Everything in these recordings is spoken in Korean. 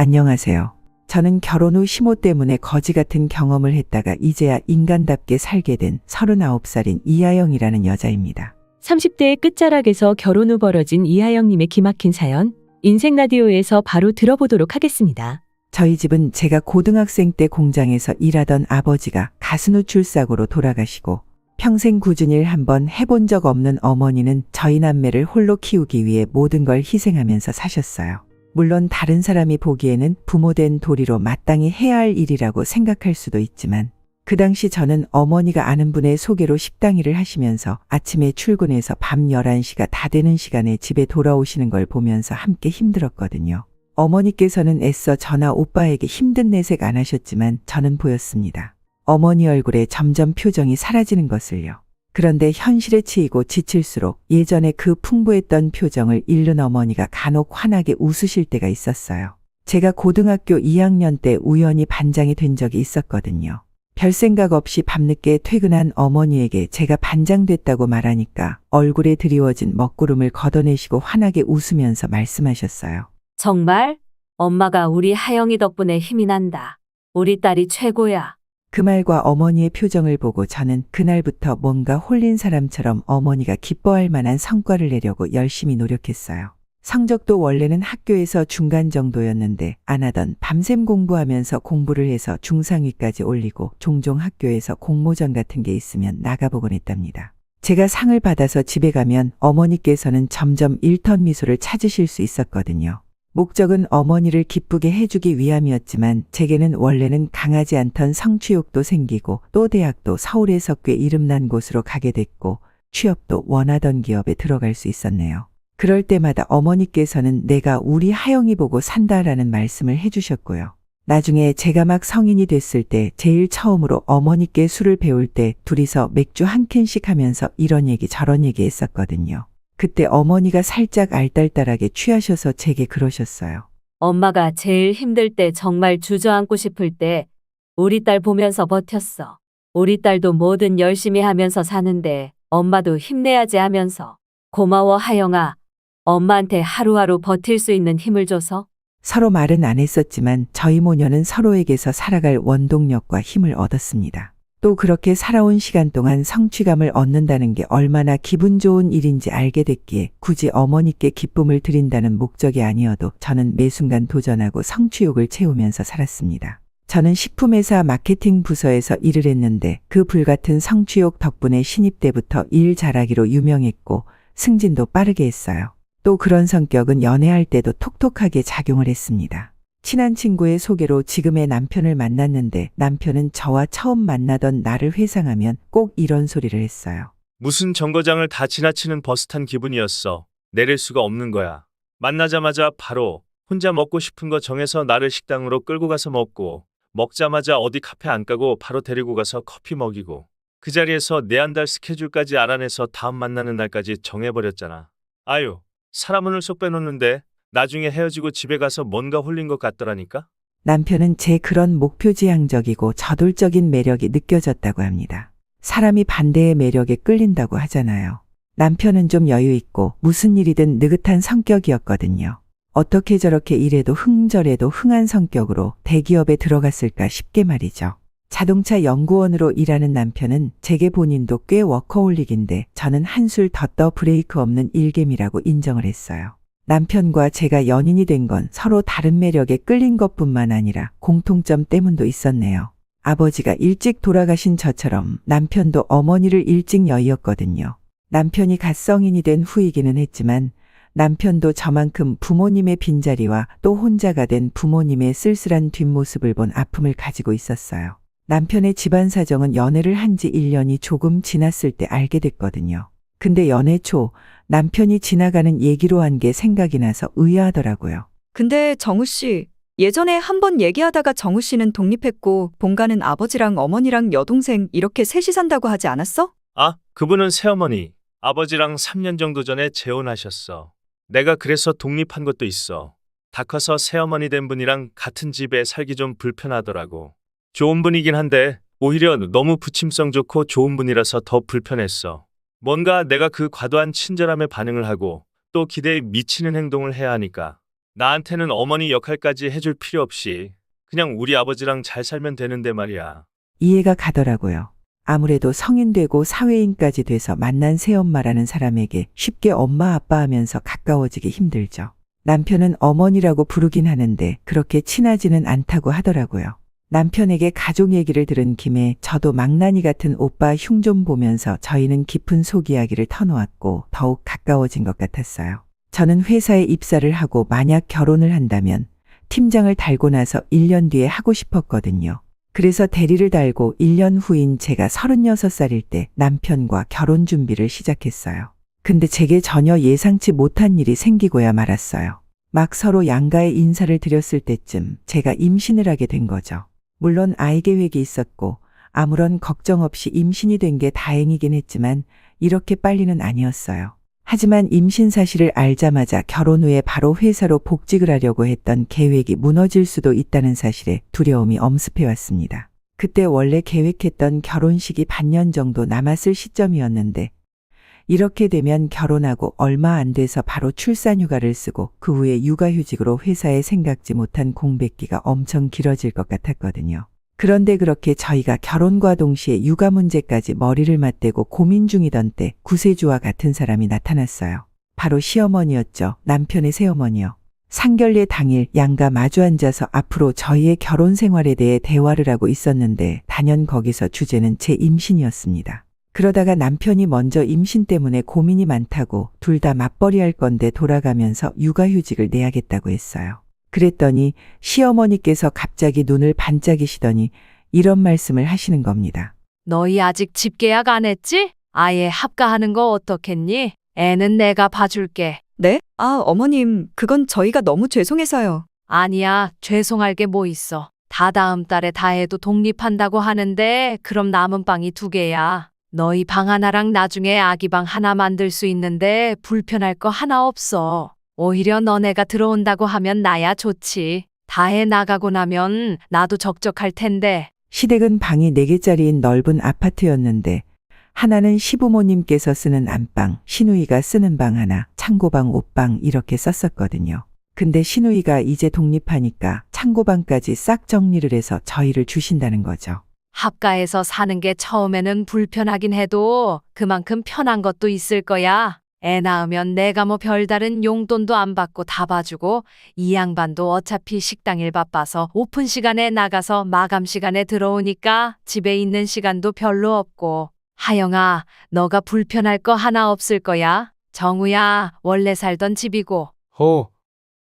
안녕하세요. 저는 결혼 후 심호 때문에 거지 같은 경험을 했다가 이제야 인간답게 살게 된 39살인 이하영이라는 여자입니다. 30대의 끝자락에서 결혼 후 벌어진 이하영님의 기막힌 사연, 인생 라디오에서 바로 들어보도록 하겠습니다. 저희 집은 제가 고등학생 때 공장에서 일하던 아버지가 가스누출사고로 돌아가시고 평생 굳은 일 한번 해본 적 없는 어머니는 저희 남매를 홀로 키우기 위해 모든 걸 희생하면서 사셨어요. 물론 다른 사람이 보기에는 부모된 도리로 마땅히 해야 할 일이라고 생각할 수도 있지만 그 당시 저는 어머니가 아는 분의 소개로 식당 일을 하시면서 아침에 출근해서 밤 11시가 다 되는 시간에 집에 돌아오시는 걸 보면서 함께 힘들었거든요. 어머니께서는 애써 저나 오빠에게 힘든 내색 안 하셨지만 저는 보였습니다. 어머니 얼굴에 점점 표정이 사라지는 것을요. 그런데 현실에 치이고 지칠수록 예전에 그 풍부했던 표정을 잃는 어머니가 간혹 환하게 웃으실 때가 있었어요. 제가 고등학교 2학년 때 우연히 반장이 된 적이 있었거든요. 별 생각 없이 밤늦게 퇴근한 어머니에게 제가 반장 됐다고 말하니까 얼굴에 드리워진 먹구름을 걷어내시고 환하게 웃으면서 말씀하셨어요. 정말? 엄마가 우리 하영이 덕분에 힘이 난다. 우리 딸이 최고야. 그 말과 어머니의 표정을 보고 저는 그날부터 뭔가 홀린 사람처럼 어머니가 기뻐할 만한 성과를 내려고 열심히 노력했어요. 성적도 원래는 학교에서 중간 정도였는데 안 하던 밤샘 공부하면서 공부를 해서 중상위까지 올리고 종종 학교에서 공모전 같은 게 있으면 나가보곤 했답니다. 제가 상을 받아서 집에 가면 어머니께서는 점점 일턴 미소를 찾으실 수 있었거든요. 목적은 어머니를 기쁘게 해주기 위함이었지만 제게는 원래는 강하지 않던 성취욕도 생기고 또 대학도 서울에서 꽤 이름난 곳으로 가게 됐고 취업도 원하던 기업에 들어갈 수 있었네요. 그럴 때마다 어머니께서는 내가 우리 하영이 보고 산다라는 말씀을 해주셨고요. 나중에 제가 막 성인이 됐을 때 제일 처음으로 어머니께 술을 배울 때 둘이서 맥주 한 캔씩 하면서 이런 얘기 저런 얘기 했었거든요. 그때 어머니가 살짝 알딸딸하게 취하셔서 제게 그러셨어요. 엄마가 제일 힘들 때 정말 주저앉고 싶을 때 우리 딸 보면서 버텼어. 우리 딸도 뭐든 열심히 하면서 사는데 엄마도 힘내야지 하면서. 고마워 하영아. 엄마한테 하루하루 버틸 수 있는 힘을 줘서. 서로 말은 안 했었지만 저희 모녀는 서로에게서 살아갈 원동력과 힘을 얻었습니다. 또 그렇게 살아온 시간 동안 성취감을 얻는다는 게 얼마나 기분 좋은 일인지 알게 됐기에 굳이 어머니께 기쁨을 드린다는 목적이 아니어도 저는 매 순간 도전하고 성취욕을 채우면서 살았습니다. 저는 식품회사 마케팅 부서에서 일을 했는데 그 불같은 성취욕 덕분에 신입 때부터 일 잘하기로 유명했고 승진도 빠르게 했어요. 또 그런 성격은 연애할 때도 톡톡하게 작용을 했습니다. 친한 친구의 소개로 지금의 남편을 만났는데 남편은 저와 처음 만나던 나를 회상하면 꼭 이런 소리를 했어요. 무슨 정거장을 다 지나치는 버스 탄 기분이었어. 내릴 수가 없는 거야. 만나자마자 바로 혼자 먹고 싶은 거 정해서 나를 식당으로 끌고 가서 먹고 먹자마자 어디 카페 안 가고 바로 데리고 가서 커피 먹이고 그 자리에서 내한달 스케줄까지 알아내서 다음 만나는 날까지 정해버렸잖아. 아유, 사람을 쏙 빼놓는데 나중에 헤어지고 집에 가서 뭔가 홀린 것 같더라니까? 남편은 제 그런 목표지향적이고 저돌적인 매력이 느껴졌다고 합니다. 사람이 반대의 매력에 끌린다고 하잖아요. 남편은 좀 여유 있고 무슨 일이든 느긋한 성격이었거든요. 어떻게 저렇게 일해도 흥저래도 흥한 성격으로 대기업에 들어갔을까 싶게 말이죠. 자동차 연구원으로 일하는 남편은 제게 본인도 꽤 워커홀릭인데 저는 한술 더 떠 브레이크 없는 일개미라고 인정을 했어요. 남편과 제가 연인이 된 건 서로 다른 매력에 끌린 것뿐만 아니라 공통점 때문도 있었네요. 아버지가 일찍 돌아가신 저처럼 남편도 어머니를 일찍 여의었거든요. 남편이 갓 성인이 된 후이기는 했지만 남편도 저만큼 부모님의 빈자리와 또 혼자가 된 부모님의 쓸쓸한 뒷모습을 본 아픔을 가지고 있었어요. 남편의 집안 사정은 연애를 한 지 1년이 조금 지났을 때 알게 됐거든요. 근데 연애 초 남편이 지나가는 얘기로 한 게 생각이 나서 의아하더라고요. 근데 정우 씨, 예전에 한번 얘기하다가 정우 씨는 독립했고 본가는 아버지랑 어머니랑 여동생 이렇게 셋이 산다고 하지 않았어? 아, 그분은 새어머니. 아버지랑 3년 정도 전에 재혼하셨어. 내가 그래서 독립한 것도 있어. 다 커서 새어머니 된 분이랑 같은 집에 살기 좀 불편하더라고. 좋은 분이긴 한데 오히려 너무 부침성 좋고 좋은 분이라서 더 불편했어. 뭔가 내가 그 과도한 친절함에 반응을 하고 또 기대에 미치는 행동을 해야 하니까 나한테는 어머니 역할까지 해줄 필요 없이 그냥 우리 아버지랑 잘 살면 되는데 말이야. 이해가 가더라고요. 아무래도 성인 되고 사회인까지 돼서 만난 새엄마라는 사람에게 쉽게 엄마 아빠 하면서 가까워지기 힘들죠. 남편은 어머니라고 부르긴 하는데 그렇게 친하지는 않다고 하더라고요. 남편에게 가족 얘기를 들은 김에 저도 망나니 같은 오빠 흉 좀 보면서 저희는 깊은 속 이야기를 터놓았고 더욱 가까워진 것 같았어요. 저는 회사에 입사를 하고 만약 결혼을 한다면 팀장을 달고 나서 1년 뒤에 하고 싶었거든요. 그래서 대리를 달고 1년 후인 제가 36살일 때 남편과 결혼 준비를 시작했어요. 근데 제게 전혀 예상치 못한 일이 생기고야 말았어요. 막 서로 양가의 인사를 드렸을 때쯤 제가 임신을 하게 된 거죠. 물론 아이 계획이 있었고 아무런 걱정 없이 임신이 된 게 다행이긴 했지만 이렇게 빨리는 아니었어요. 하지만 임신 사실을 알자마자 결혼 후에 바로 회사로 복직을 하려고 했던 계획이 무너질 수도 있다는 사실에 두려움이 엄습해 왔습니다. 그때 원래 계획했던 결혼식이 반년 정도 남았을 시점이었는데 이렇게 되면 결혼하고 얼마 안 돼서 바로 출산휴가를 쓰고 그 후에 육아휴직으로 회사에 생각지 못한 공백기가 엄청 길어질 것 같았거든요. 그런데 그렇게 저희가 결혼과 동시에 육아 문제까지 머리를 맞대고 고민 중이던 때 구세주와 같은 사람이 나타났어요. 바로 시어머니였죠. 남편의 새어머니요. 상견례 당일 양가 마주 앉아서 앞으로 저희의 결혼 생활에 대해 대화를 하고 있었는데 단연 거기서 주제는 제 임신이었습니다. 그러다가 남편이 먼저 임신 때문에 고민이 많다고 둘 다 맞벌이할 건데 돌아가면서 육아휴직을 내야겠다고 했어요. 그랬더니 시어머니께서 갑자기 눈을 반짝이시더니 이런 말씀을 하시는 겁니다. 너희 아직 집 계약 안 했지? 아예 합가하는 거 어떻겠니? 애는 내가 봐줄게. 네? 아, 어머님, 그건 저희가 너무 죄송해서요. 아니야, 죄송할 게 뭐 있어. 다 다음 달에 다 해도 독립한다고 하는데 그럼 남은 방이 2개야. 너희 방 하나랑 나중에 아기 방 하나 만들 수 있는데 불편할 거 하나 없어. 오히려 너네가 들어온다고 하면 나야 좋지. 다 해 나가고 나면 나도 적적할 텐데. 시댁은 방이 4개짜리인 넓은 아파트였는데 하나는 시부모님께서 쓰는 안방, 시누이가 쓰는 방 하나, 창고방, 옷방 이렇게 썼었거든요. 근데 시누이가 이제 독립하니까 창고방까지 싹 정리를 해서 저희를 주신다는 거죠. 합가해서 사는 게 처음에는 불편하긴 해도 그만큼 편한 것도 있을 거야. 애 낳으면 내가 뭐 별다른 용돈도 안 받고 다 봐주고 이 양반도 어차피 식당일 바빠서 오픈 시간에 나가서 마감 시간에 들어오니까 집에 있는 시간도 별로 없고. 하영아, 너가 불편할 거 하나 없을 거야. 정우야, 원래 살던 집이고.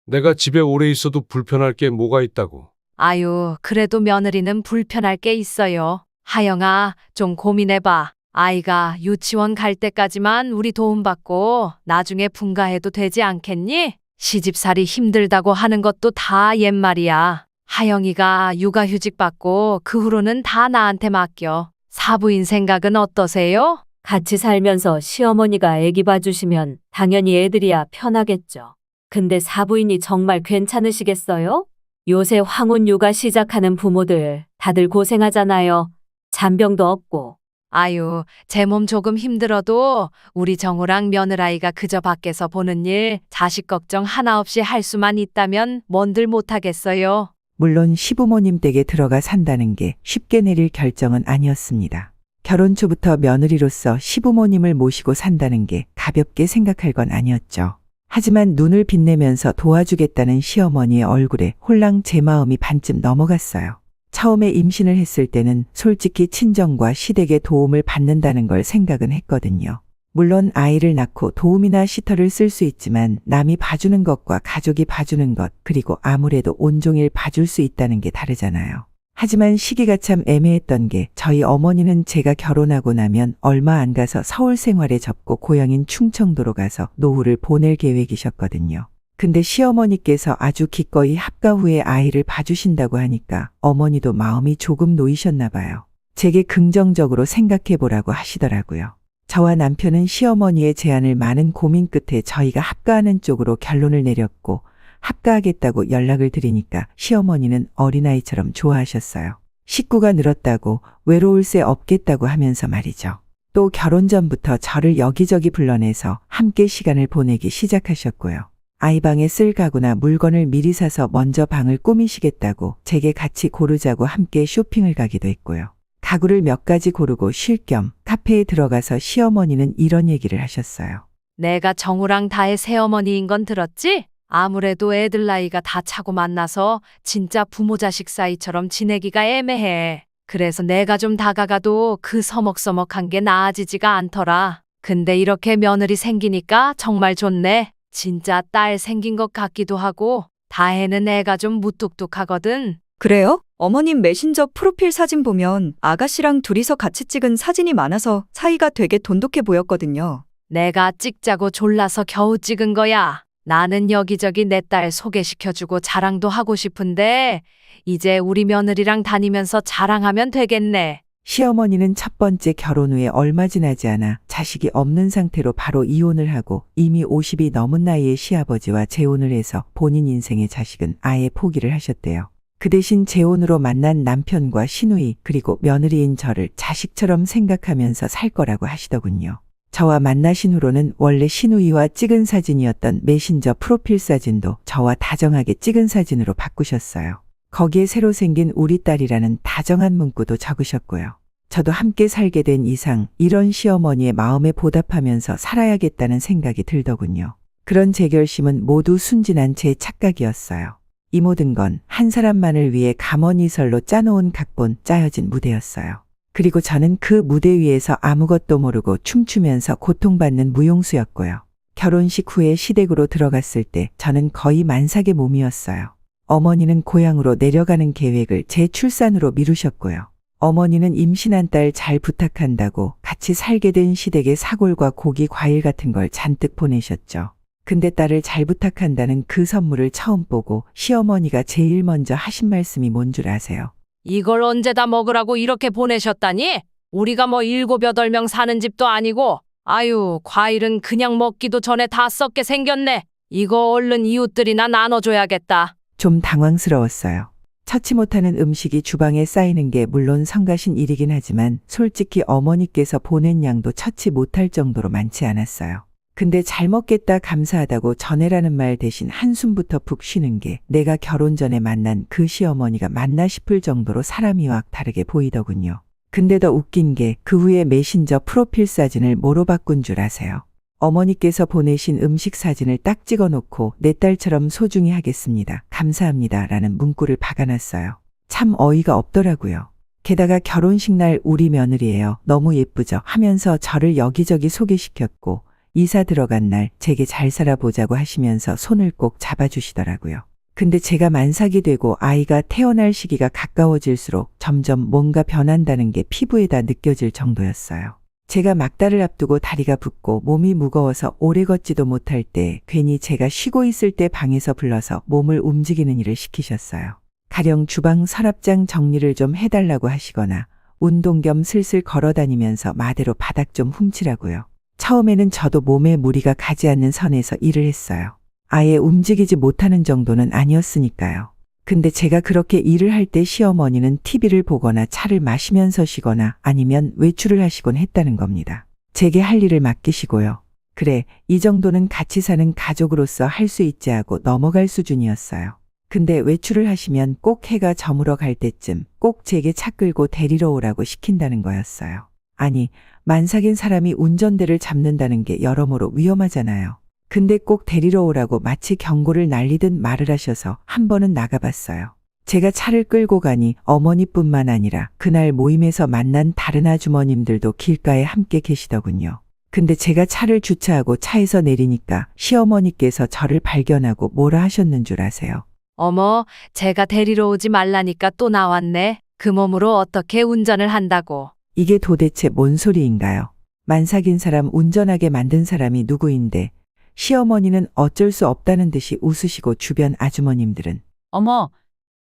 내가 집에 오래 있어도 불편할 게 뭐가 있다고. 아유, 그래도 며느리는 불편할 게 있어요. 하영아, 좀 고민해봐. 아이가 유치원 갈 때까지만 우리 도움받고 나중에 분가해도 되지 않겠니? 시집살이 힘들다고 하는 것도 다 옛말이야. 하영이가 육아휴직 받고 그 후로는 다 나한테 맡겨. 사부인 생각은 어떠세요? 같이 살면서 시어머니가 애기 봐주시면 당연히 애들이야 편하겠죠. 근데 사부인이 정말 괜찮으시겠어요? 요새 황혼 육아 시작하는 부모들 다들 고생하잖아요. 잔병도 없고. 아유, 제 몸 조금 힘들어도 우리 정우랑 며느라이가 그저 밖에서 보는 일, 자식 걱정 하나 없이 할 수만 있다면 뭔들 못하겠어요. 물론 시부모님 댁에 들어가 산다는 게 쉽게 내릴 결정은 아니었습니다. 결혼 초부터 며느리로서 시부모님을 모시고 산다는 게 가볍게 생각할 건 아니었죠. 하지만 눈을 빛내면서 도와주겠다는 시어머니의 얼굴에 홀랑 제 마음이 반쯤 넘어갔어요. 처음에 임신을 했을 때는 솔직히 친정과 시댁의 도움을 받는다는 걸 생각은 했거든요. 물론 아이를 낳고 도움이나 시터를 쓸 수 있지만 남이 봐주는 것과 가족이 봐주는 것, 그리고 아무래도 온종일 봐줄 수 있다는 게 다르잖아요. 하지만 시기가 참 애매했던 게 저희 어머니는 제가 결혼하고 나면 얼마 안 가서 서울 생활에 접고 고향인 충청도로 가서 노후를 보낼 계획이셨거든요. 근데 시어머니께서 아주 기꺼이 합가 후에 아이를 봐주신다고 하니까 어머니도 마음이 조금 놓이셨나 봐요. 제게 긍정적으로 생각해 보라고 하시더라고요. 저와 남편은 시어머니의 제안을 많은 고민 끝에 저희가 합가하는 쪽으로 결론을 내렸고 합가하겠다고 연락을 드리니까 시어머니는 어린아이처럼 좋아하셨어요. 식구가 늘었다고 외로울 새 없겠다고 하면서 말이죠. 또 결혼 전부터 저를 여기저기 불러내서 함께 시간을 보내기 시작하셨고요. 아이 방에 쓸 가구나 물건을 미리 사서 먼저 방을 꾸미시겠다고 제게 같이 고르자고 함께 쇼핑을 가기도 했고요. 가구를 몇 가지 고르고 쉴 겸 카페에 들어가서 시어머니는 이런 얘기를 하셨어요. 내가 정우랑 다의 새어머니인 건 들었지? 아무래도 애들 나이가 다 차고 만나서 진짜 부모 자식 사이처럼 지내기가 애매해. 그래서 내가 좀 다가가도 그 서먹서먹한 게 나아지지가 않더라. 근데 이렇게 며느리 생기니까 정말 좋네. 진짜 딸 생긴 것 같기도 하고 다혜는 애가 좀 무뚝뚝하거든. 그래요? 어머님 메신저 프로필 사진 보면 아가씨랑 둘이서 같이 찍은 사진이 많아서 사이가 되게 돈독해 보였거든요. 내가 찍자고 졸라서 겨우 찍은 거야. 나는 여기저기 내 딸 소개시켜주고 자랑도 하고 싶은데 이제 우리 며느리랑 다니면서 자랑하면 되겠네. 시어머니는 첫 번째 결혼 후에 얼마 지나지 않아 자식이 없는 상태로 바로 이혼을 하고 이미 50이 넘은 나이에 시아버지와 재혼을 해서 본인 인생의 자식은 아예 포기를 하셨대요. 그 대신 재혼으로 만난 남편과 시누이 그리고 며느리인 저를 자식처럼 생각하면서 살 거라고 하시더군요. 저와 만나신 후로는 원래 시누이와 찍은 사진이었던 메신저 프로필 사진도 저와 다정하게 찍은 사진으로 바꾸셨어요. 거기에 새로 생긴 우리 딸이라는 다정한 문구도 적으셨고요. 저도 함께 살게 된 이상 이런 시어머니의 마음에 보답하면서 살아야겠다는 생각이 들더군요. 그런 제 결심은 모두 순진한 제 착각이었어요. 이 모든 건 한 사람만을 위해 감언이설로 짜놓은 각본 짜여진 무대였어요. 그리고 저는 그 무대 위에서 아무것도 모르고 춤추면서 고통받는 무용수였고요. 결혼식 후에 시댁으로 들어갔을 때 저는 거의 만삭의 몸이었어요. 어머니는 고향으로 내려가는 계획을 제 출산으로 미루셨고요. 어머니는 임신한 딸 잘 부탁한다고 같이 살게 된 시댁에 사골과 고기, 과일 같은 걸 잔뜩 보내셨죠. 근데 딸을 잘 부탁한다는 그 선물을 처음 보고 시어머니가 제일 먼저 하신 말씀이 뭔 줄 아세요? 이걸 언제 다 먹으라고 이렇게 보내셨다니? 우리가 뭐 7, 8명 사는 집도 아니고 아유 과일은 그냥 먹기도 전에 다 썩게 생겼네. 이거 얼른 이웃들이나 나눠줘야겠다. 좀 당황스러웠어요. 처치 못하는 음식이 주방에 쌓이는 게 물론 성가신 일이긴 하지만 솔직히 어머니께서 보낸 양도 처치 못할 정도로 많지 않았어요. 근데 잘 먹겠다 감사하다고 전해라는 말 대신 한숨부터 푹 쉬는 게 내가 결혼 전에 만난 그 시어머니가 맞나 싶을 정도로 사람이 확 다르게 보이더군요. 근데 더 웃긴 게 그 후에 메신저 프로필 사진을 뭐로 바꾼 줄 아세요? 어머니께서 보내신 음식 사진을 딱 찍어놓고 내 딸처럼 소중히 하겠습니다. 감사합니다. 라는 문구를 박아놨어요. 참 어이가 없더라고요. 게다가 결혼식 날 우리 며느리예요. 너무 예쁘죠? 하면서 저를 여기저기 소개시켰고 이사 들어간 날 제게 잘 살아보자고 하시면서 손을 꼭 잡아주시더라고요. 근데 제가 만삭이 되고 아이가 태어날 시기가 가까워질수록 점점 뭔가 변한다는 게 피부에다 느껴질 정도였어요. 제가 막달을 앞두고 다리가 붓고 몸이 무거워서 오래 걷지도 못할 때 괜히 제가 쉬고 있을 때 방에서 불러서 몸을 움직이는 일을 시키셨어요. 가령 주방 서랍장 정리를 좀 해달라고 하시거나 운동 겸 슬슬 걸어다니면서 마대로 바닥 좀 훔치라고요. 처음에는 저도 몸에 무리가 가지 않는 선에서 일을 했어요. 아예 움직이지 못하는 정도는 아니었으니까요. 근데 제가 그렇게 일을 할 때 시어머니는 TV를 보거나 차를 마시면서 쉬거나 아니면 외출을 하시곤 했다는 겁니다. 제게 할 일을 맡기시고요. 그래, 이 정도는 같이 사는 가족으로서 할 수 있지 하고 넘어갈 수준이었어요. 근데 외출을 하시면 꼭 해가 저물어 갈 때쯤 꼭 제게 차 끌고 데리러 오라고 시킨다는 거였어요. 아니, 만삭인 사람이 운전대를 잡는다는 게 여러모로 위험하잖아요. 근데 꼭 데리러 오라고 마치 경고를 날리듯 말을 하셔서 한 번은 나가봤어요. 제가 차를 끌고 가니 어머니뿐만 아니라 그날 모임에서 만난 다른 아주머님들도 길가에 함께 계시더군요. 근데 제가 차를 주차하고 차에서 내리니까 시어머니께서 저를 발견하고 뭐라 하셨는 줄 아세요? 어머, 제가 데리러 오지 말라니까 또 나왔네. 그 몸으로 어떻게 운전을 한다고. 이게 도대체 뭔 소리인가요? 만삭인 사람 운전하게 만든 사람이 누구인데 시어머니는 어쩔 수 없다는 듯이 웃으시고 주변 아주머님들은 어머,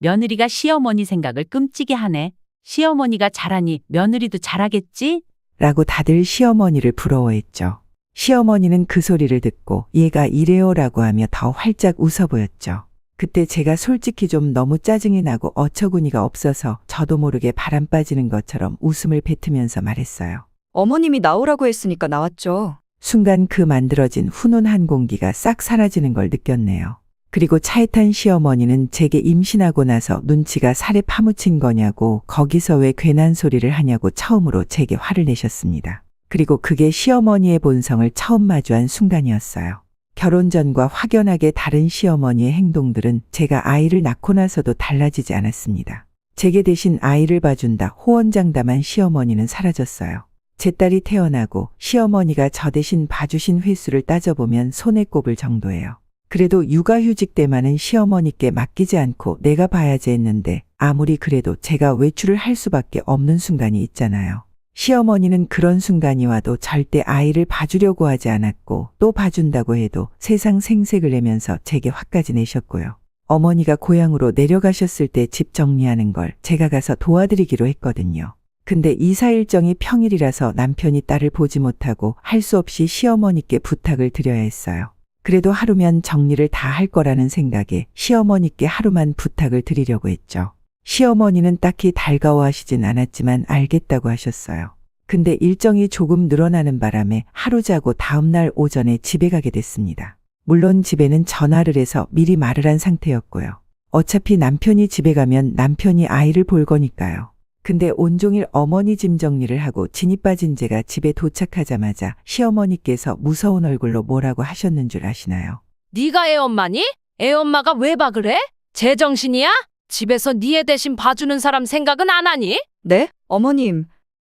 며느리가 시어머니 생각을 끔찍이 하네. 시어머니가 잘하니 며느리도 잘하겠지? 라고 다들 시어머니를 부러워했죠. 시어머니는 그 소리를 듣고 얘가 이래요 라고 하며 더 활짝 웃어 보였죠. 그때 제가 솔직히 좀 너무 짜증이 나고 어처구니가 없어서 저도 모르게 바람 빠지는 것처럼 웃음을 뱉으면서 말했어요. 어머님이 나오라고 했으니까 나왔죠. 순간 그 만들어진 훈훈한 공기가 싹 사라지는 걸 느꼈네요. 그리고 차에 탄 시어머니는 제게 임신하고 나서 눈치가 살에 파묻힌 거냐고 거기서 왜 괜한 소리를 하냐고 처음으로 제게 화를 내셨습니다. 그리고 그게 시어머니의 본성을 처음 마주한 순간이었어요. 결혼 전과 확연하게 다른 시어머니의 행동들은 제가 아이를 낳고 나서도 달라지지 않았습니다. 제게 대신 아이를 봐준다 호언장담한 시어머니는 사라졌어요. 제 딸이 태어나고 시어머니가 저 대신 봐주신 횟수를 따져보면 손에 꼽을 정도예요. 그래도 육아휴직 때만은 시어머니께 맡기지 않고 내가 봐야지 했는데 아무리 그래도 제가 외출을 할 수밖에 없는 순간이 있잖아요. 시어머니는 그런 순간이 와도 절대 아이를 봐주려고 하지 않았고 또 봐준다고 해도 세상 생색을 내면서 제게 화까지 내셨고요. 어머니가 고향으로 내려가셨을 때 집 정리하는 걸 제가 가서 도와드리기로 했거든요. 근데 이사 일정이 평일이라서 남편이 딸을 보지 못하고 할 수 없이 시어머니께 부탁을 드려야 했어요. 그래도 하루면 정리를 다 할 거라는 생각에 시어머니께 하루만 부탁을 드리려고 했죠. 시어머니는 딱히 달가워하시진 않았지만 알겠다고 하셨어요. 근데 일정이 조금 늘어나는 바람에 하루 자고 다음날 오전에 집에 가게 됐습니다. 물론 집에는 전화를 해서 미리 말을 한 상태였고요. 어차피 남편이 집에 가면 남편이 아이를 볼 거니까요. 근데 온종일 어머니 짐 정리를 하고 진이 빠진 제가 집에 도착하자마자 시어머니께서 무서운 얼굴로 뭐라고 하셨는 줄 아시나요? 네가 애엄마니? 애엄마가 왜 봐 그래? 제정신이야? 집에서 네 애 대신 봐주는 사람 생각은 안 하니? 네? 어머님,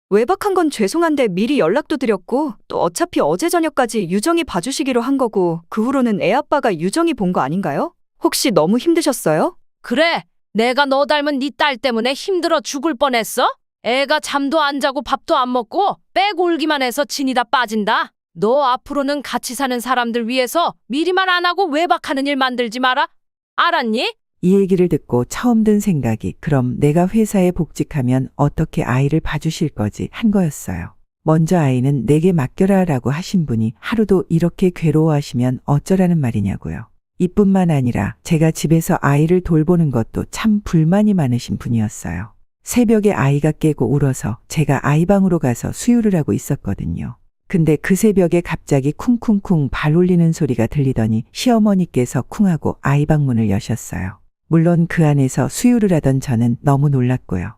외박한 건 죄송한데 미리 연락도 드렸고 또 어차피 어제 저녁까지 유정이 봐주시기로 한 거고 그 후로는 애 아빠가 유정이 본 거 아닌가요? 혹시 너무 힘드셨어요? 그래, 내가 너 닮은 네 딸 때문에 힘들어 죽을 뻔했어? 애가 잠도 안 자고 밥도 안 먹고 빼고 울기만 해서 진이 다 빠진다. 너 앞으로는 같이 사는 사람들 위해서 미리만 안 하고 외박하는 일 만들지 마라. 알았니? 이 얘기를 듣고 처음 든 생각이 그럼 내가 회사에 복직하면 어떻게 아이를 봐주실 거지 한 거였어요. 먼저 아이는 내게 맡겨라 라고 하신 분이 하루도 이렇게 괴로워하시면 어쩌라는 말이냐고요. 이뿐만 아니라 제가 집에서 아이를 돌보는 것도 참 불만이 많으신 분이었어요. 새벽에 아이가 깨고 울어서 제가 아이방으로 가서 수유를 하고 있었거든요. 근데 그 새벽에 갑자기 쿵쿵쿵 발 울리는 소리가 들리더니 시어머니께서 쿵하고 아이방 문을 여셨어요. 물론 그 안에서 수유를 하던 저는 너무 놀랐고요.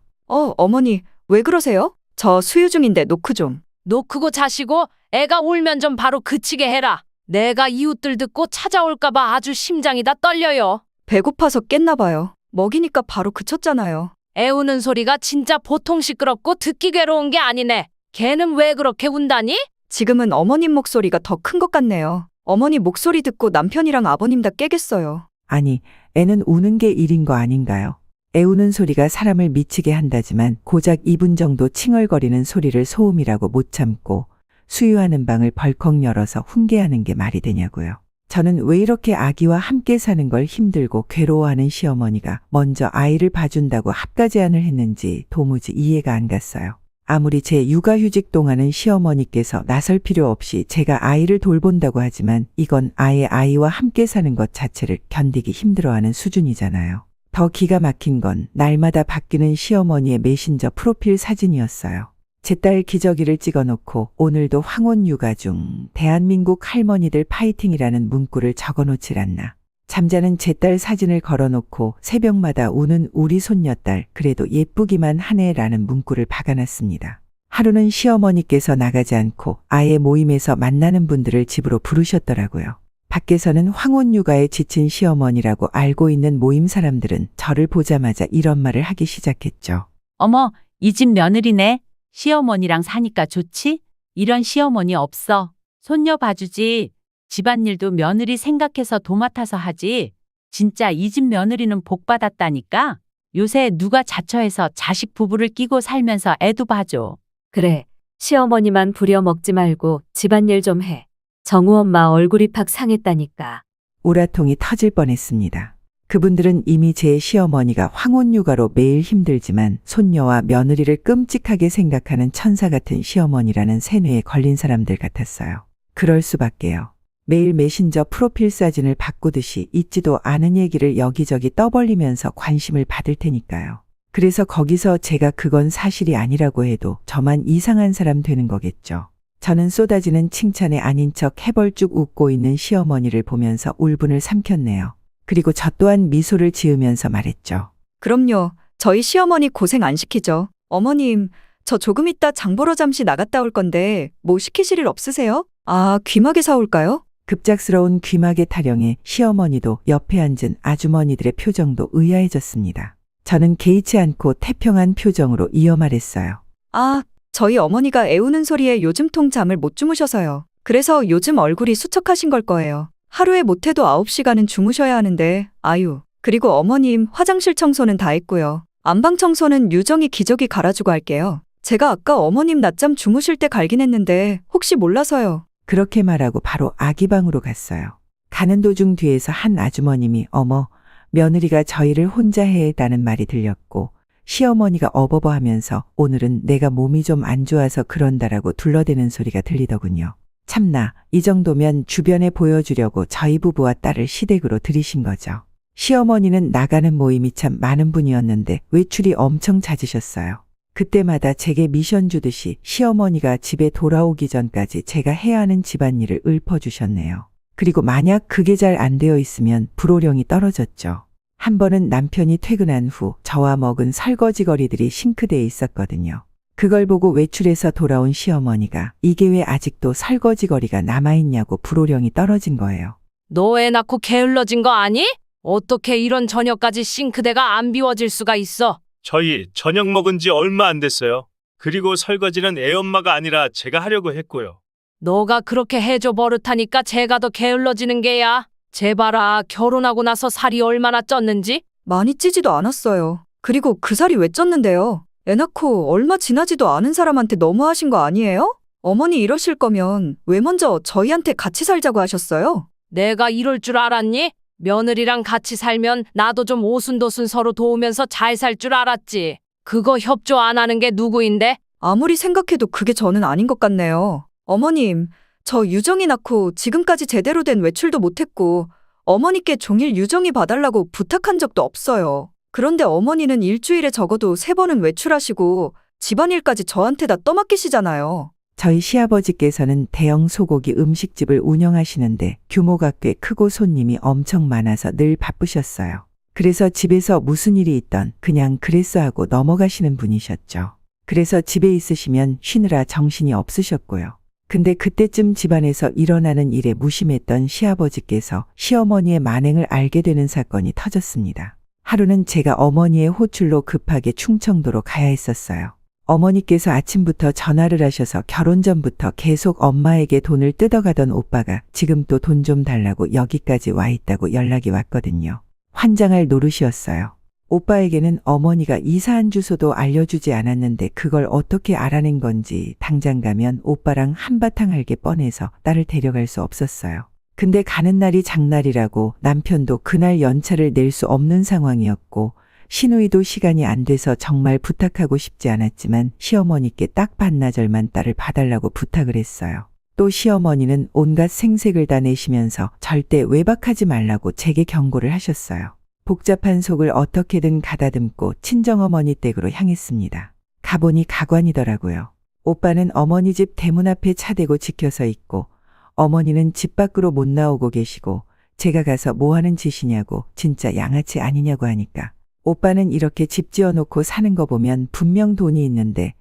어머니, 왜 그러세요? 저 수유 중인데 노크 좀. 너 크고 자시고 애가 울면 좀 바로 그치게 해라. 내가 이웃들 듣고 찾아올까봐 아주 심장이 다 떨려요. 배고파서 깼나 봐요. 먹이니까 바로 그쳤잖아요. 애 우는 소리가 진짜 보통 시끄럽고 듣기 괴로운 게 아니네. 걔는 왜 그렇게 운다니? 지금은 어머님 목소리가 더 큰 것 같네요. 어머니 목소리 듣고 남편이랑 아버님 다 깨겠어요. 아니, 애는 우는 게 일인 거 아닌가요? 애 우는 소리가 사람을 미치게 한다지만 고작 2분 정도 칭얼거리는 소리를 소음이라고 못 참고 수유하는 방을 벌컥 열어서 훈계하는 게 말이 되냐고요. 저는 왜 이렇게 아기와 함께 사는 걸 힘들고 괴로워하는 시어머니가 먼저 아이를 봐준다고 합가 제안을 했는지 도무지 이해가 안 갔어요. 아무리 제 육아휴직 동안은 시어머니께서 나설 필요 없이 제가 아이를 돌본다고 하지만 이건 아예 아이와 함께 사는 것 자체를 견디기 힘들어하는 수준이잖아요. 더 기가 막힌 건 날마다 바뀌는 시어머니의 메신저 프로필 사진이었어요. 제 딸 기저귀를 찍어놓고 오늘도 황혼 육아 중 대한민국 할머니들 파이팅이라는 문구를 적어놓질 않나. 잠자는 제 딸 사진을 걸어놓고 새벽마다 우는 우리 손녀딸 그래도 예쁘기만 하네라는 문구를 박아놨습니다. 하루는 시어머니께서 나가지 않고 아예 모임에서 만나는 분들을 집으로 부르셨더라고요. 밖에서는 황혼 육아에 지친 시어머니라고 알고 있는 모임 사람들은 저를 보자마자 이런 말을 하기 시작했죠. 어머, 이 집 며느리네. 시어머니랑 사니까 좋지? 이런 시어머니 없어. 손녀 봐주지. 집안일도 며느리 생각해서 도맡아서 하지. 진짜 이 집 며느리는 복 받았다니까. 요새 누가 자처해서 자식 부부를 끼고 살면서 애도 봐줘. 그래, 시어머니만 부려먹지 말고 집안일 좀 해. 정우 엄마 얼굴이 팍 상했다니까. 우라통이 터질 뻔했습니다. 그분들은 이미 제 시어머니가 황혼 육아로 매일 힘들지만 손녀와 며느리를 끔찍하게 생각하는 천사 같은 시어머니라는 세뇌에 걸린 사람들 같았어요. 그럴 수밖에요. 매일 메신저 프로필 사진을 바꾸듯이 있지도 않은 얘기를 여기저기 떠벌리면서 관심을 받을 테니까요. 그래서 거기서 제가 그건 사실이 아니라고 해도 저만 이상한 사람 되는 거겠죠. 저는 쏟아지는 칭찬에 아닌 척 해벌쭉 웃고 있는 시어머니를 보면서 울분을 삼켰네요. 그리고 저 또한 미소를 지으면서 말했죠. 그럼요. 저희 시어머니 고생 안 시키죠. 어머님, 저 조금 이따 장 보러 잠시 나갔다 올 건데 뭐 시키실 일 없으세요? 아, 귀마개 사올까요? 급작스러운 귀마개 타령에 시어머니도 옆에 앉은 아주머니들의 표정도 의아해졌습니다. 저는 개의치 않고 태평한 표정으로 이어 말했어요. 아, 저희 어머니가 애우는 소리에 요즘 통 잠을 못 주무셔서요. 그래서 요즘 얼굴이 수척하신 걸 거예요. 하루에 못해도 9시간은 주무셔야 하는데, 아유. 그리고 어머님 화장실 청소는 다 했고요. 안방 청소는 유정이 기저귀 갈아주고 할게요. 제가 아까 어머님 낮잠 주무실 때 갈긴 했는데 혹시 몰라서요. 그렇게 말하고 바로 아기 방으로 갔어요. 가는 도중 뒤에서 한 아주머님이 어머, 며느리가 저희를 혼자 해다는 말이 들렸고 시어머니가 어버버 하면서 오늘은 내가 몸이 좀 안 좋아서 그런다라고 둘러대는 소리가 들리더군요. 참나, 이 정도면 주변에 보여주려고 저희 부부와 딸을 시댁으로 들이신 거죠. 시어머니는 나가는 모임이 참 많은 분이었는데 외출이 엄청 잦으셨어요. 그때마다 제게 미션 주듯이 시어머니가 집에 돌아오기 전까지 제가 해야 하는 집안일을 읊어주셨네요. 그리고 만약 그게 잘 안 되어 있으면 불호령이 떨어졌죠. 한 번은 남편이 퇴근한 후 저와 먹은 설거지거리들이 싱크대에 있었거든요. 그걸 보고 외출해서 돌아온 시어머니가 이게 왜 아직도 설거지거리가 남아있냐고 불호령이 떨어진 거예요. 너 애 낳고 게을러진 거 아니? 어떻게 이런 저녁까지 싱크대가 안 비워질 수가 있어? 저희 저녁 먹은 지 얼마 안 됐어요. 그리고 설거지는 애엄마가 아니라 제가 하려고 했고요. 너가 그렇게 해줘 버릇하니까 제가 더 게을러지는 게야. 제발아, 결혼하고 나서 살이 얼마나 쪘는지? 많이 찌지도 않았어요. 그리고 그 살이 왜 쪘는데요? 애 낳고 얼마 지나지도 않은 사람한테 너무하신 거 아니에요? 어머니 이러실 거면 왜 먼저 저희한테 같이 살자고 하셨어요? 내가 이럴 줄 알았니? 며느리랑 같이 살면 나도 좀 오순도순 서로 도우면서 잘 살 줄 알았지. 그거 협조 안 하는 게 누구인데? 아무리 생각해도 그게 저는 아닌 것 같네요. 어머님, 저 유정이 낳고 지금까지 제대로 된 외출도 못했고 어머니께 종일 유정이 봐달라고 부탁한 적도 없어요. 그런데 어머니는 일주일에 적어도 3번은 외출하시고 집안일까지 저한테 다 떠맡기시잖아요. 저희 시아버지께서는 대형 소고기 음식집을 운영하시는데 규모가 꽤 크고 손님이 엄청 많아서 늘 바쁘셨어요. 그래서 집에서 무슨 일이 있던 그냥 그랬어 하고 넘어가시는 분이셨죠. 그래서 집에 있으시면 쉬느라 정신이 없으셨고요. 근데 그때쯤 집안에서 일어나는 일에 무심했던 시아버지께서 시어머니의 만행을 알게 되는 사건이 터졌습니다. 하루는 제가 어머니의 호출로 급하게 충청도로 가야 했었어요. 어머니께서 아침부터 전화를 하셔서 결혼 전부터 계속 엄마에게 돈을 뜯어가던 오빠가 지금 또 돈 좀 달라고 여기까지 와 있다고 연락이 왔거든요. 환장할 노릇이었어요. 오빠에게는 어머니가 이사한 주소도 알려주지 않았는데 그걸 어떻게 알아낸 건지 당장 가면 오빠랑 한바탕 할 게 뻔해서 딸을 데려갈 수 없었어요. 근데 가는 날이 장날이라고 남편도 그날 연차를 낼 수 없는 상황이었고 시누이도 시간이 안 돼서 정말 부탁하고 싶지 않았지만 시어머니께 딱 반나절만 딸을 봐달라고 부탁을 했어요. 또 시어머니는 온갖 생색을 다 내시면서 절대 외박하지 말라고 제게 경고를 하셨어요. 복잡한 속을 어떻게든 가다듬고 친정어머니 댁으로 향했습니다. 가보니 가관이더라고요. 오빠는 어머니 집 대문 앞에 차 대고 지켜서 있고 어머니는 집 밖으로 못 나오고 계시고 제가 가서 뭐 하는 짓이냐고 진짜 양아치 아니냐고 하니까 오빠는 이렇게 집 지어놓고 사는 거 보면 분명 돈이 있는데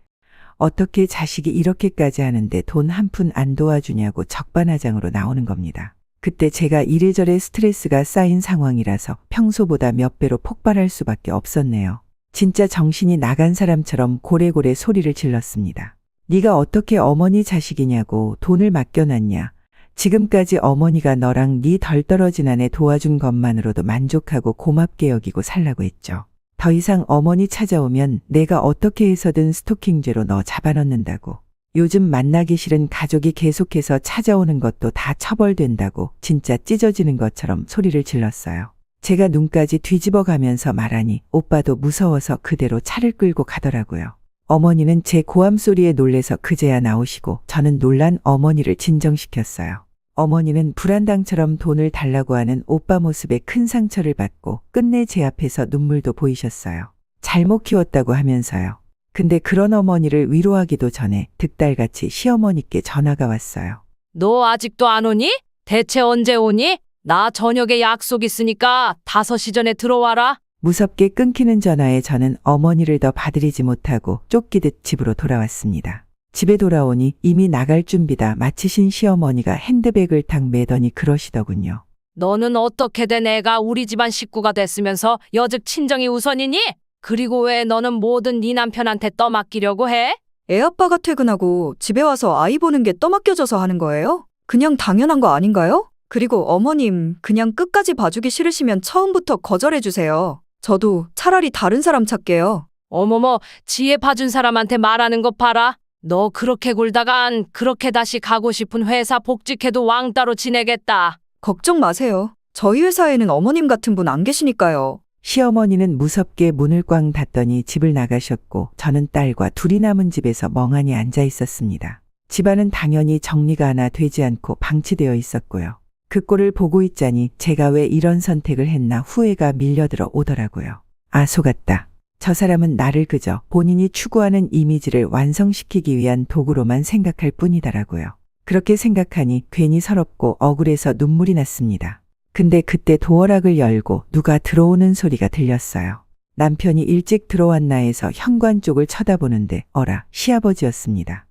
어떻게 자식이 이렇게까지 하는데 돈 한 푼 안 도와주냐고 적반하장으로 나오는 겁니다. 그때 제가 이래저래 스트레스가 쌓인 상황이라서 평소보다 몇 배로 폭발할 수밖에 없었네요. 진짜 정신이 나간 사람처럼 고래고래 소리를 질렀습니다. 네가 어떻게 어머니 자식이냐고 돈을 맡겨놨냐. 지금까지 어머니가 너랑 네 덜 떨어진 아내 도와준 것만으로도 만족하고 고맙게 여기고 살라고 했죠. 더 이상 어머니 찾아오면 내가 어떻게 해서든 스토킹죄로 너 잡아넣는다고. 요즘 만나기 싫은 가족이 계속해서 찾아오는 것도 다 처벌된다고 진짜 찢어지는 것처럼 소리를 질렀어요. 제가 눈까지 뒤집어 가면서 말하니 오빠도 무서워서 그대로 차를 끌고 가더라고요. 어머니는 제 고함 소리에 놀래서 그제야 나오시고 저는 놀란 어머니를 진정시켰어요. 어머니는 불안당처럼 돈을 달라고 하는 오빠 모습에 큰 상처를 받고 끝내 제 앞에서 눈물도 보이셨어요. 잘못 키웠다고 하면서요. 근데 그런 어머니를 위로하기도 전에 득달같이 시어머니께 전화가 왔어요. 너 아직도 안 오니? 대체 언제 오니? 나 저녁에 약속 있으니까 5시 전에 들어와라. 무섭게 끊기는 전화에 저는 어머니를 더 봐드리지 못하고 쫓기듯 집으로 돌아왔습니다. 집에 돌아오니 이미 나갈 준비다 마치신 시어머니가 핸드백을 탁 매더니 그러시더군요. 너는 어떻게 된 애가 우리 집안 식구가 됐으면서 여즉 친정이 우선이니? 그리고 왜 너는 뭐든 네 남편한테 떠맡기려고 해? 애아빠가 퇴근하고 집에 와서 아이 보는 게 떠맡겨져서 하는 거예요? 그냥 당연한 거 아닌가요? 그리고 어머님, 그냥 끝까지 봐주기 싫으시면 처음부터 거절해 주세요. 저도 차라리 다른 사람 찾게요. 어머머, 지혜 봐준 사람한테 말하는 거 봐라. 너 그렇게 굴다간 그렇게 다시 가고 싶은 회사 복직해도 왕따로 지내겠다. 걱정 마세요. 저희 회사에는 어머님 같은 분 안 계시니까요. 시어머니는 무섭게 문을 꽝 닫더니 집을 나가셨고 저는 딸과 둘이 남은 집에서 멍하니 앉아 있었습니다. 집안은 당연히 정리가 하나 되지 않고 방치되어 있었고요. 그 꼴을 보고 있자니 제가 왜 이런 선택을 했나 후회가 밀려들어 오더라고요. 아, 속았다. 저 사람은 나를 그저 본인이 추구하는 이미지를 완성시키기 위한 도구로만 생각할 뿐이더라고요. 그렇게 생각하니 괜히 서럽고 억울해서 눈물이 났습니다. 근데 그때 도어락을 열고 누가 들어오는 소리가 들렸어요. 남편이 일찍 들어왔나 해서 현관 쪽을 쳐다보는데 어라, 시아버지였습니다.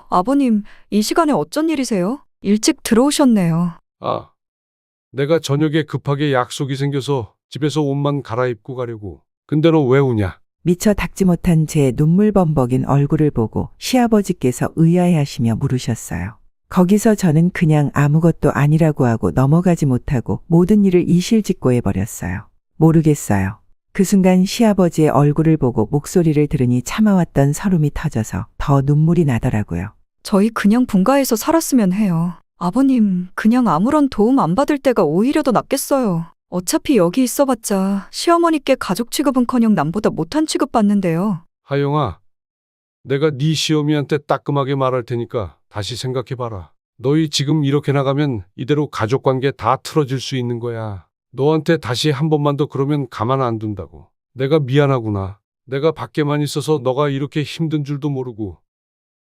아버님, 이 시간에 어쩐 일이세요? 일찍 들어오셨네요. 아, 내가 저녁에 급하게 약속이 생겨서 집에서 옷만 갈아입고 가려고. 근데 너 왜 우냐? 미처 닦지 못한 제 눈물 범벅인 얼굴을 보고 시아버지께서 의아해하시며 물으셨어요. 거기서 저는 그냥 아무것도 아니라고 하고 넘어가지 못하고 모든 일을 이실직고 해버렸어요. 모르겠어요. 그 순간 시아버지의 얼굴을 보고 목소리를 들으니 참아왔던 서름이 터져서 더 눈물이 나더라고요. 저희 그냥 분가해서 살았으면 해요. 아버님, 그냥 아무런 도움 안 받을 때가 오히려 더 낫겠어요. 어차피 여기 있어봤자 시어머니께 가족 취급은커녕 남보다 못한 취급 받는데요. 하영아, 내가 네 시어미한테 따끔하게 말할 테니까 다시 생각해봐라. 너희 지금 이렇게 나가면 이대로 가족관계 다 틀어질 수 있는 거야. 너한테 다시 한 번만 더 그러면 가만 안 둔다고. 내가 미안하구나. 내가 밖에만 있어서 너가 이렇게 힘든 줄도 모르고.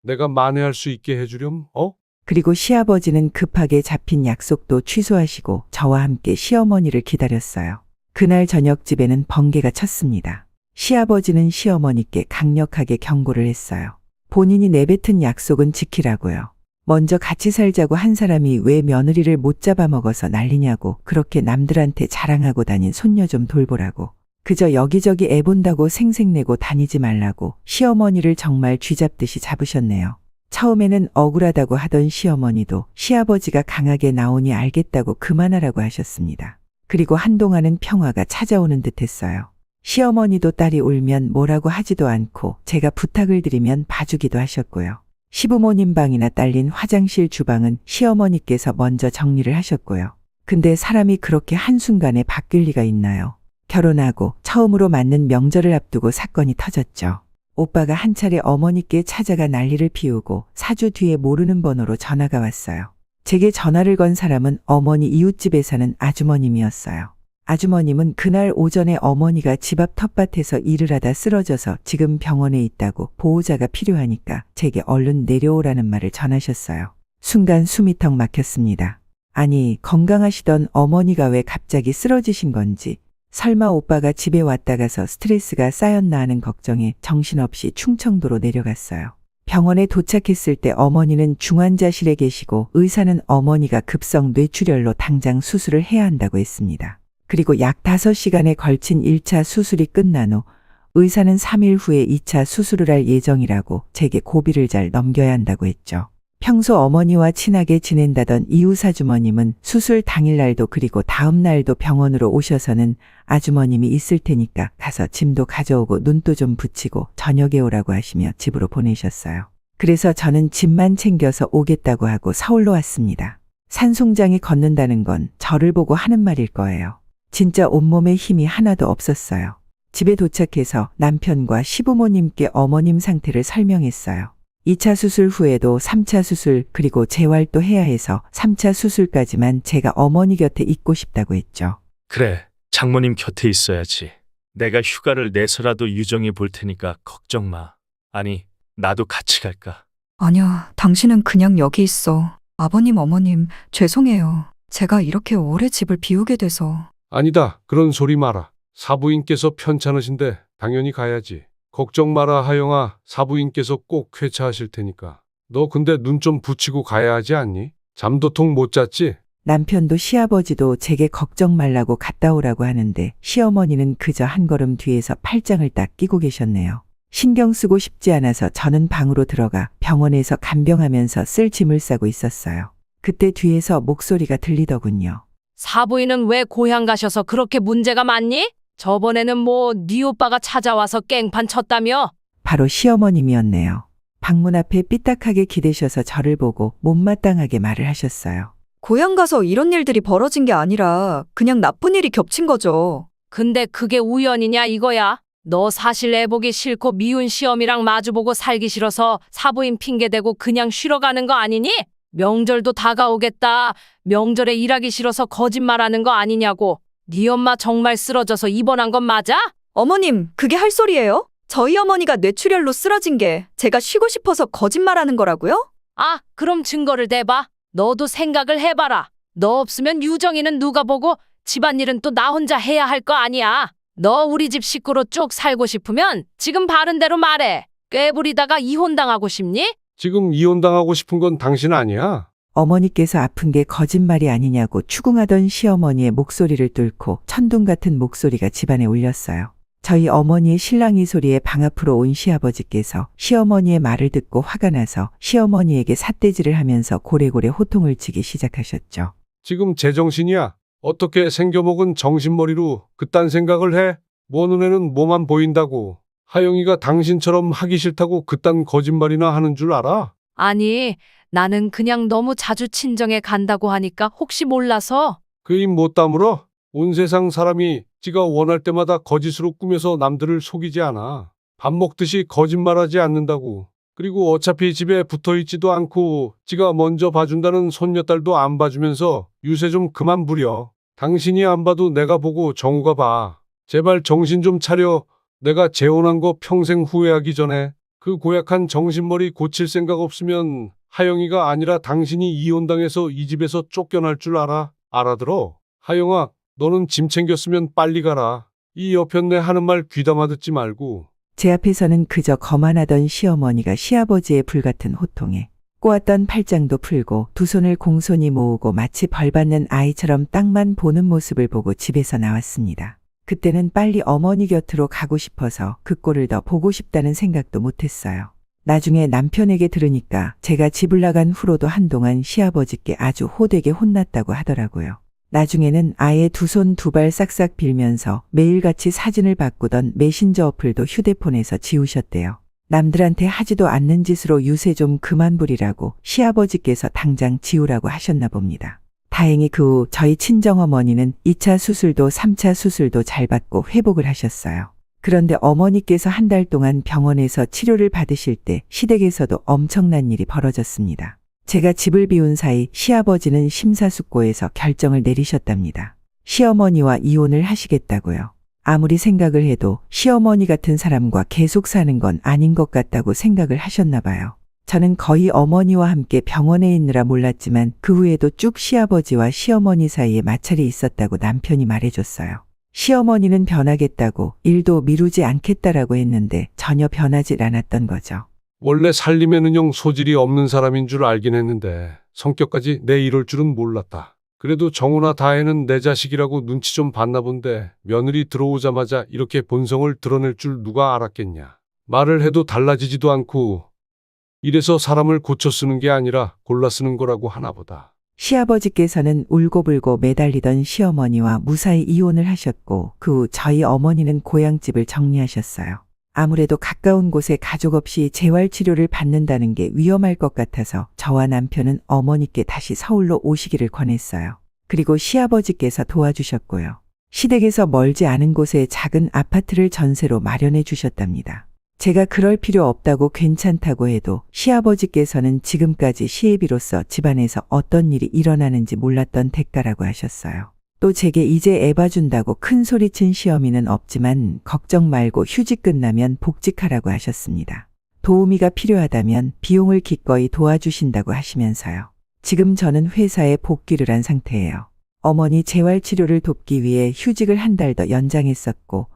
내가 만회할 수 있게 해주렴, 어? 그리고 시아버지는 급하게 잡힌 약속도 취소하시고 저와 함께 시어머니를 기다렸어요. 그날 저녁 집에는 번개가 쳤습니다. 시아버지는 시어머니께 강력하게 경고를 했어요. 본인이 내뱉은 약속은 지키라고요. 먼저 같이 살자고 한 사람이 왜 며느리를 못 잡아먹어서 난리냐고 그렇게 남들한테 자랑하고 다닌 손녀 좀 돌보라고. 그저 여기저기 애 본다고 생색내고 다니지 말라고 시어머니를 정말 쥐잡듯이 잡으셨네요. 처음에는 억울하다고 하던 시어머니도 시아버지가 강하게 나오니 알겠다고 그만하라고 하셨습니다. 그리고 한동안은 평화가 찾아오는 듯했어요. 시어머니도 딸이 울면 뭐라고 하지도 않고 제가 부탁을 드리면 봐주기도 하셨고요. 시부모님 방이나 딸린 화장실 주방은 시어머니께서 먼저 정리를 하셨고요. 근데 사람이 그렇게 한순간에 바뀔 리가 있나요? 결혼하고 처음으로 맞는 명절을 앞두고 사건이 터졌죠. 오빠가 한 차례 어머니께 찾아가 난리를 피우고 4주 뒤에 모르는 번호로 전화가 왔어요. 제게 전화를 건 사람은 어머니 이웃집에 사는 아주머님이었어요. 아주머님은 그날 오전에 어머니가 집 앞 텃밭에서 일을 하다 쓰러져서 지금 병원에 있다고 보호자가 필요하니까 제게 얼른 내려오라는 말을 전하셨어요. 순간 숨이 턱 막혔습니다. 아니, 건강하시던 어머니가 왜 갑자기 쓰러지신 건지, 설마 오빠가 집에 왔다 가서 스트레스가 쌓였나 하는 걱정에 정신없이 충청도로 내려갔어요. 병원에 도착했을 때 어머니는 중환자실에 계시고 의사는 어머니가 급성 뇌출혈로 당장 수술을 해야 한다고 했습니다. 그리고 약 5시간에 걸친 1차 수술이 끝난 후 의사는 3일 후에 2차 수술을 할 예정이라고 제게 고비를 잘 넘겨야 한다고 했죠. 평소 어머니와 친하게 지낸다던 이웃 아주머님은 수술 당일날도 그리고 다음 날도 병원으로 오셔서는 아주머님이 있을 테니까 가서 짐도 가져오고 눈도 좀 붙이고 저녁에 오라고 하시며 집으로 보내셨어요. 그래서 저는 짐만 챙겨서 오겠다고 하고 서울로 왔습니다. 산송장이 걷는다는 건 저를 보고 하는 말일 거예요. 진짜 온몸에 힘이 하나도 없었어요. 집에 도착해서 남편과 시부모님께 어머님 상태를 설명했어요. 2차 수술 후에도 3차 수술 그리고 재활도 해야 해서 3차 수술까지만 제가 어머니 곁에 있고 싶다고 했죠. 그래, 장모님 곁에 있어야지. 내가 휴가를 내서라도 유정이 볼 테니까 걱정 마. 아니, 나도 같이 갈까? 아니야, 당신은 그냥 여기 있어. 아버님, 어머님, 죄송해요. 제가 이렇게 오래 집을 비우게 돼서. 아니다. 그런 소리 마라. 사부인께서 편찮으신데 당연히 가야지. 걱정 마라, 하영아. 사부인께서 꼭 쾌차하실 테니까. 너 근데 눈 좀 붙이고 가야 하지 않니? 잠도통 못 잤지? 남편도 시아버지도 제게 걱정 말라고 갔다 오라고 하는데 시어머니는 그저 한 걸음 뒤에서 팔짱을 딱 끼고 계셨네요. 신경 쓰고 싶지 않아서 저는 방으로 들어가 병원에서 간병하면서 쓸 짐을 싸고 있었어요. 그때 뒤에서 목소리가 들리더군요. 사부인은 왜 고향 가셔서 그렇게 문제가 많니? 저번에는 뭐 네 오빠가 찾아와서 깽판 쳤다며? 바로 시어머님이었네요. 방문 앞에 삐딱하게 기대셔서 저를 보고 못마땅하게 말을 하셨어요. 고향 가서 이런 일들이 벌어진 게 아니라 그냥 나쁜 일이 겹친 거죠. 근데 그게 우연이냐 이거야? 너 사실 애 보기 싫고 미운 시어미랑 마주보고 살기 싫어서 사부인 핑계대고 그냥 쉬러 가는 거 아니니? 명절도 다가오겠다. 명절에 일하기 싫어서 거짓말하는 거 아니냐고. 네 엄마 정말 쓰러져서 입원한 건 맞아? 어머님, 그게 할 소리예요? 저희 어머니가 뇌출혈로 쓰러진 게 제가 쉬고 싶어서 거짓말하는 거라고요? 아, 그럼 증거를 대봐. 너도 생각을 해봐라. 너 없으면 유정이는 누가 보고 집안일은 또 나 혼자 해야 할 거 아니야. 너 우리 집 식구로 쭉 살고 싶으면 지금 바른 대로 말해. 꾀부리다가 이혼당하고 싶니? 지금 이혼당하고 싶은 건 당신 아니야? 어머니께서 아픈 게 거짓말이 아니냐고 추궁하던 시어머니의 목소리를 뚫고 천둥 같은 목소리가 집안에 울렸어요. 저희 어머니의 실랑이 소리에 방 앞으로 온 시아버지께서 시어머니의 말을 듣고 화가 나서 시어머니에게 삿대질을 하면서 고래고래 호통을 치기 시작하셨죠. 지금 제정신이야? 어떻게 생겨먹은 정신머리로 그딴 생각을 해? 뭐 눈에는 뭐만 보인다고. 하영이가 당신처럼 하기 싫다고 그딴 거짓말이나 하는 줄 알아? 아니, 나는 그냥 너무 자주 친정에 간다고 하니까 혹시 몰라서. 그 입 못 다물어? 온 세상 사람이 지가 원할 때마다 거짓으로 꾸며서 남들을 속이지 않아. 밥 먹듯이 거짓말하지 않는다고. 그리고 어차피 집에 붙어있지도 않고 지가 먼저 봐준다는 손녀딸도 안 봐주면서 유세 좀 그만 부려. 당신이 안 봐도 내가 보고 정우가 봐. 제발 정신 좀 차려. 내가 재혼한 거 평생 후회하기 전에. 그 고약한 정신머리 고칠 생각 없으면 하영이가 아니라 당신이 이혼당해서 이 집에서 쫓겨날 줄 알아. 알아들어? 하영아, 너는 짐 챙겼으면 빨리 가라. 이 여편네 하는 말 귀담아 듣지 말고. 제 앞에서는 그저 거만하던 시어머니가 시아버지의 불같은 호통에 꼬았던 팔짱도 풀고 두 손을 공손히 모으고 마치 벌받는 아이처럼 땅만 보는 모습을 보고 집에서 나왔습니다. 그때는 빨리 어머니 곁으로 가고 싶어서 그 꼴을 더 보고 싶다는 생각도 못했어요. 나중에 남편에게 들으니까 제가 집을 나간 후로도 한동안 시아버지께 아주 호되게 혼났다고 하더라고요. 나중에는 아예 두 손 두 발 싹싹 빌면서 매일같이 사진을 바꾸던 메신저 어플도 휴대폰에서 지우셨대요. 남들한테 하지도 않는 짓으로 유세 좀 그만 부리라고 시아버지께서 당장 지우라고 하셨나 봅니다. 다행히 그 후 저희 친정어머니는 2차 수술도 3차 수술도 잘 받고 회복을 하셨어요. 그런데 어머니께서 한 달 동안 병원에서 치료를 받으실 때 시댁에서도 엄청난 일이 벌어졌습니다. 제가 집을 비운 사이 시아버지는 심사숙고해서 결정을 내리셨답니다. 시어머니와 이혼을 하시겠다고요. 아무리 생각을 해도 시어머니 같은 사람과 계속 사는 건 아닌 것 같다고 생각을 하셨나 봐요. 저는 거의 어머니와 함께 병원에 있느라 몰랐지만 그 후에도 쭉 시아버지와 시어머니 사이에 마찰이 있었다고 남편이 말해줬어요. 시어머니는 변하겠다고 일도 미루지 않겠다라고 했는데 전혀 변하질 않았던 거죠. 원래 살림에는 영 소질이 없는 사람인 줄 알긴 했는데 성격까지 내 이럴 줄은 몰랐다. 그래도 정우나 다혜는 내 자식이라고 눈치 좀 봤나 본데 며느리 들어오자마자 이렇게 본성을 드러낼 줄 누가 알았겠냐. 말을 해도 달라지지도 않고 이래서 사람을 고쳐 쓰는 게 아니라 골라 쓰는 거라고 하나 보다. 시아버지께서는 울고불고 매달리던 시어머니와 무사히 이혼을 하셨고 그 후 저희 어머니는 고향집을 정리하셨어요. 아무래도 가까운 곳에 가족 없이 재활치료를 받는다는 게 위험할 것 같아서 저와 남편은 어머니께 다시 서울로 오시기를 권했어요. 그리고 시아버지께서 도와주셨고요. 시댁에서 멀지 않은 곳에 작은 아파트를 전세로 마련해 주셨답니다. 제가 그럴 필요 없다고 괜찮다고 해도 시아버지께서는 지금까지 시애비로서 집안에서 어떤 일이 일어나는지 몰랐던 대가라고 하셨어요. 또 제게 이제 애 봐준다고 큰 소리친 시어미는 없지만 걱정 말고 휴직 끝나면 복직하라고 하셨습니다. 도우미가 필요하다면 비용을 기꺼이 도와주신다고 하시면서요. 지금 저는 회사에 복귀를 한 상태예요. 어머니 재활치료를 돕기 위해 휴직을 한 달 더 연장했었고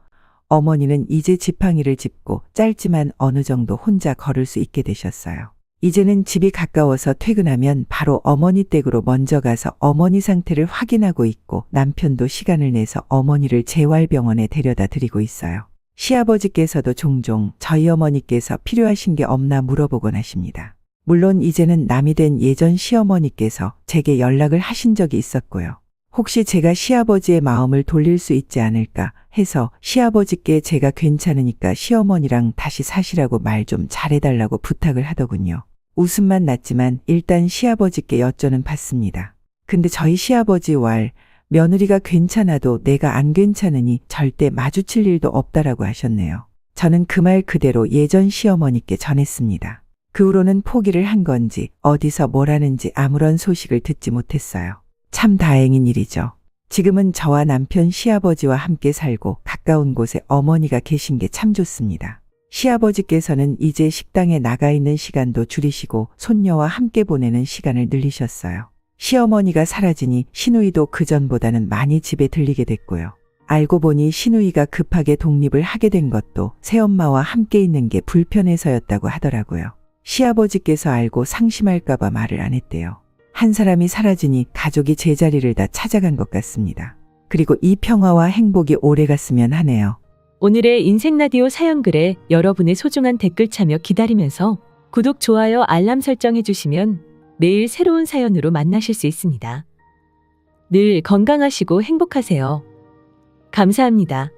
어머니는 이제 지팡이를 짚고 짧지만 어느 정도 혼자 걸을 수 있게 되셨어요. 이제는 집이 가까워서 퇴근하면 바로 어머니 댁으로 먼저 가서 어머니 상태를 확인하고 있고 남편도 시간을 내서 어머니를 재활병원에 데려다 드리고 있어요. 시아버지께서도 종종 저희 어머니께서 필요하신 게 없나 물어보곤 하십니다. 물론 이제는 남이 된 예전 시어머니께서 제게 연락을 하신 적이 있었고요. 혹시 제가 시아버지의 마음을 돌릴 수 있지 않을까 해서 시아버지께 제가 괜찮으니까 시어머니랑 다시 사시라고 말 좀 잘해달라고 부탁을 하더군요. 웃음만 났지만 일단 시아버지께 여쭤는 봤습니다. 근데 저희 시아버지 왈 며느리가 괜찮아도 내가 안 괜찮으니 절대 마주칠 일도 없다라고 하셨네요. 저는 그 말 그대로 예전 시어머니께 전했습니다. 그 후로는 포기를 한 건지 어디서 뭘 하는지 아무런 소식을 듣지 못했어요. 참 다행인 일이죠. 지금은 저와 남편 시아버지와 함께 살고 가까운 곳에 어머니가 계신 게 참 좋습니다. 시아버지께서는 이제 식당에 나가 있는 시간도 줄이시고 손녀와 함께 보내는 시간을 늘리셨어요. 시어머니가 사라지니 시누이도 그전보다는 많이 집에 들리게 됐고요. 알고 보니 시누이가 급하게 독립을 하게 된 것도 새엄마와 함께 있는 게 불편해서였다고 하더라고요. 시아버지께서 알고 상심할까봐 말을 안 했대요. 한 사람이 사라지니 가족이 제자리를 다 찾아간 것 같습니다. 그리고 이 평화와 행복이 오래갔으면 하네요. 오늘의 인생라디오 사연글에 여러분의 소중한 댓글 참여 기다리면서 구독, 좋아요, 알람 설정해 주시면 매일 새로운 사연으로 만나실 수 있습니다. 늘 건강하시고 행복하세요. 감사합니다.